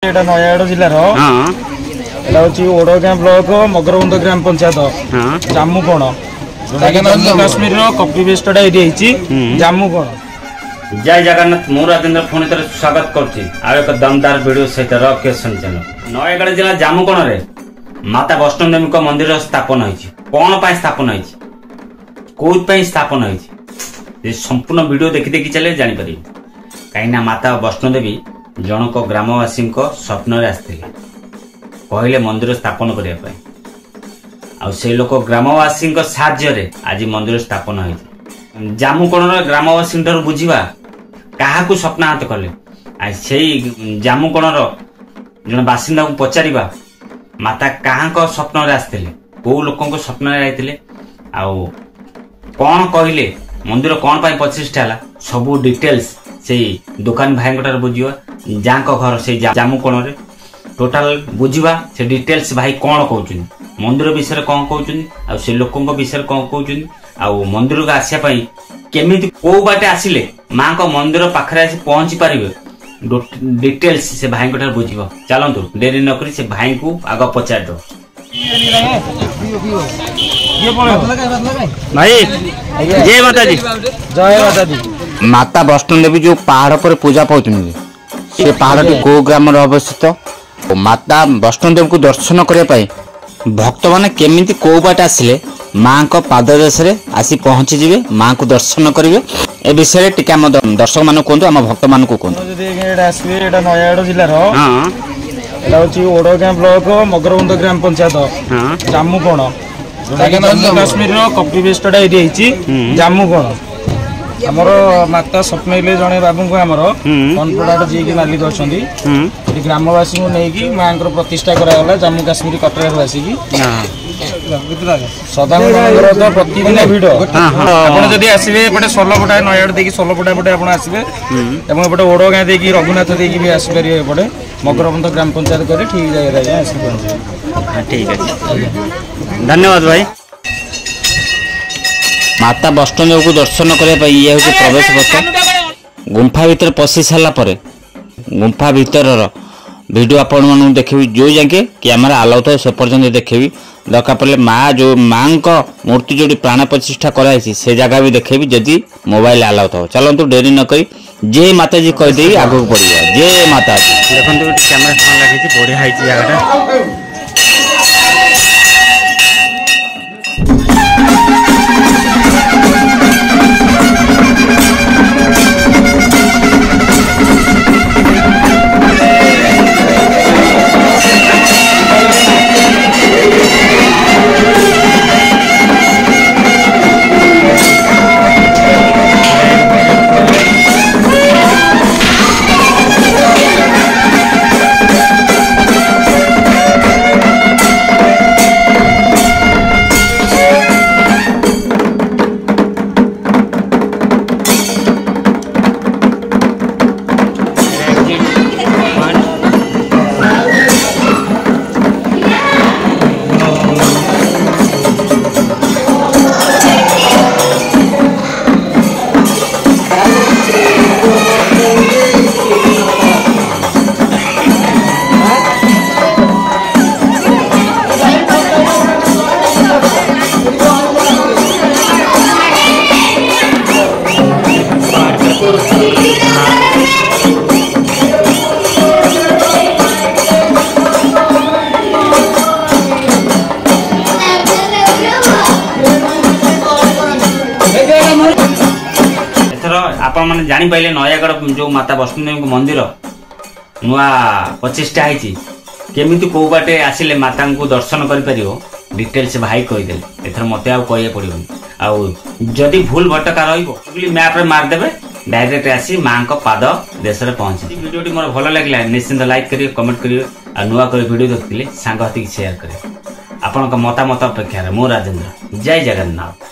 এটা নয়াগড় জেলার এটা হচ্ছে ওড়গাঁ ব্লক মগরবন্ধ গ্রাম পঞ্চায়েত জামুকোণ जम्मू काश्मीर कॉपी पेस्टटा एडी हेची जामुकोण। जय जगन्नाथ मु राजेंद्र पुणी थे स्वागत करुच्ची आ एक दमदार वीडियो सहित रकेशन चैनल। नयगढ़ जिला जामुकोण रे माता वैष्णो देवी मंदिर स्थापन होईची। कोन पई स्थापन होईची, कोइ पई स्थापन होईची, ये संपूर्ण वीडियो देखि देखि चले जानि परिबे। काईना माता वैष्णो देवी जनक ग्रामवासी स्वप्न रे आस्थिले, कहले मंदिर स्थापन करिया पई आ से लोक ग्रामवासी साहाय्य आज मंदिर स्थापन हो। जामुकोण ग्रामवासी बुझा क्या स्वप्नाहत कले से जामुकोण जन बासिंदा को पचार माता क्या स्वप्न आसते कौ लोक स्वप्न आते कौन कहले मंदिर कौन पाई प्रतिष्ठा है सबू डिटेल्स से दुकान भाई बुझा जहाँ घर से जामुकोण टोटाल बुझा से डिटेल्स भाई कौन कहते मंदिर विषय कौन कहते से लोकों विषय कौन कहते मंदिर को आसापी केमी कौ बाटे आसिले माँ को मंदिर पाखे आसी पहुंची पारे डिटेल्स से भाई बुझे। चलतु डेरी नक से भाई को आग पचार दो। भाई जय माता दी। जय माता दी। माता वैष्णो देवी जो पहाड़ पर पूजा पाते से पहाड़ को ग्राम अवस्थित माता वैष्णो देवी को दर्शन करने भक्त मैंने केमिति को बाट आसिले माँ को पाददेश आसी पहुंची जिवे माँ को दर्शन करेंगे ए विषय टिका दर्शक मान कहतु आम भक्त मान कहतु। नयागढ़ जिलार ओड़गां ब्लॉक मगरबंध ग्राम पंचायत जामुकोण जम्मू काश्मीर कॉपी पेस्टटा एडी हेची जामुकोण। आमर माता स्वप्न जड़े बाबू को आमर कनपड़ा जी मालिक अच्छा ग्रामवासी को लेकिन माँ प्रतिष्ठा कराला जम्मू काश्मीर कटरा आसिक सदानंद तो प्रतिदिन भिड़ आपड़ी आसवे एपटे सोलपटा नयागढ़ देखिए सोलपटा पटे आप आसवे एपटे ओड़गां देखिए रघुनाथ देखिए भी आसपारे एपटे मगरबंध ग्राम पंचायत कर ठीक जगह आस पहुँचे। ठीक है, धन्यवाद भाई। माता वैष्णो देवी को दर्शन करने ये हूँ प्रवेश पथ। गुंफा भीतर पशि सारा गुंफा भीतर वीडियो आपण मन देखी जो जाके कैमेरा आलाउ था से पर्यटन देखी दरकार पड़े माँ जो माँ मूर्ति जो प्राण प्रतिष्ठा कराई से जगह भी देखेबी जदि मोबाइल आलाउ था। चलतु डेरी नक जय माता जी कहदे आग को बढ़िया जय माता जी। देखो कैमेरा लगे बढ़िया जगह आपण मैंने जापारे नयागढ़ जो माता वैष्णो देवी मंदिर नुआ प्रतिष्ठा है केमी कौ बाटे आसिले माता को दर्शन कर डिटेल्स भाई कहीदे एथर मत कह पड़ो आदि भूल भटका मैप रे मारदेवे डायरेक्ट आसी माँ को पाद देश में पहुंचे। वीडियो मोर भल लगे निश्चिंत लाइक करेंगे कमेंट करेंगे और नुआ कर वीडियो देखते सांगति शेयर करेंगे। आपण मतामत अपेक्षा मो राजेंद्र। जय जगन्नाथ।